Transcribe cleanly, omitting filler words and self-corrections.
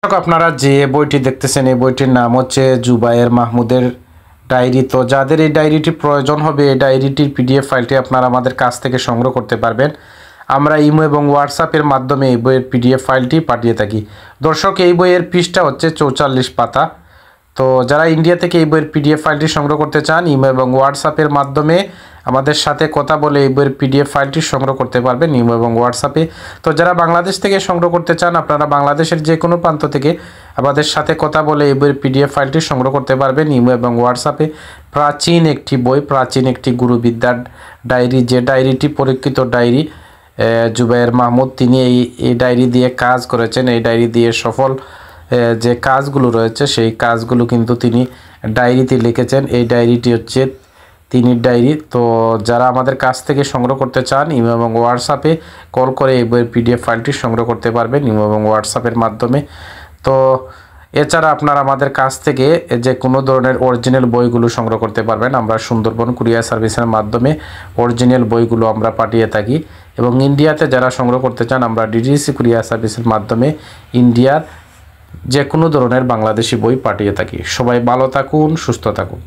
আপনারা যে বইটি দেখতেছেন এই বইটির নাম হচ্ছে জুবায়ের মাহমুদের ডায়েরি। তো যাদের এই ডায়েরিটি প্রয়োজন হবে এই ডায়েরিটির পিডিএফ ফাইলটি আপনারা আমাদের কাছ থেকে সংগ্রহ করতে পারবেন। আমরা ইমো এবং হোয়াটসঅ্যাপের মাধ্যমে এই বইয়ের পিডিএফ ফাইলটি পাঠিয়ে থাকি। দর্শক, এই বইয়ের পৃষ্ঠা হচ্ছে 44 পাতা। তো যারা ইন্ডিয়া থেকে এই বইয়ের পিডিএফ ফাইলটি সংগ্রহ করতে চান ইমো এবং হোয়াটসঅ্যাপের মাধ্যমে আমাদের সাথে কথা বলে এই বইয়ের পিডিএফ ফাইলটি সংগ্রহ করতে পারবেন ইমো এবং হোয়াটসঅ্যাপে। তো যারা বাংলাদেশ থেকে সংগ্রহ করতে চান আপনারা বাংলাদেশের যে কোনো প্রান্ত থেকে আমাদের সাথে কথা বলে এই বইয়ের পিডিএফ ফাইলটি সংগ্রহ করতে পারবেন ইমো এবং হোয়াটসঅ্যাপে। প্রাচীন একটি বই, প্রাচীন একটি গুরুবিদ্যার ডায়েরি, যে ডায়েরিটি পরীক্ষিত ডায়েরি। জুবায়ের মাহমুদ তিনি এই ডায়েরি দিয়ে কাজ করেছেন। এই ডায়েরি দিয়ে সফল যে কাজগুলো রয়েছে সেই কাজগুলো কিন্তু তিনি ডায়েরিতে লিখেছেন। এই ডায়েরিটি হচ্ছে তিনি ডায়েরি। তো যারা আমাদের কাছ থেকে সংগ্রহ করতে চান ইমো এবং হোয়াটসঅ্যাপে কল করে এই বইয়ের পিডিএফ ফাইলটি সংগ্রহ করতে পারবেন ইমো এবং হোয়াটসঅ্যাপের মাধ্যমে। তো এছাড়া আপনারা আমাদের কাছ থেকে যে কোনো ধরনের অরিজিনাল বইগুলো সংগ্রহ করতে পারবেন। আমরা সুন্দরবন কুরিয়ার সার্ভিসের মাধ্যমে অরিজিনাল বইগুলো আমরা পাঠিয়ে থাকি এবং ইন্ডিয়াতে যারা সংগ্রহ করতে চান আমরা ডিডিসি কুরিয়ার সার্ভিসের মাধ্যমে ইন্ডিয়ার যে কোনো ধরনের বাংলাদেশি বই পাঠিয়ে থাকি। সবাই ভালো থাকুন, সুস্থ থাকুন।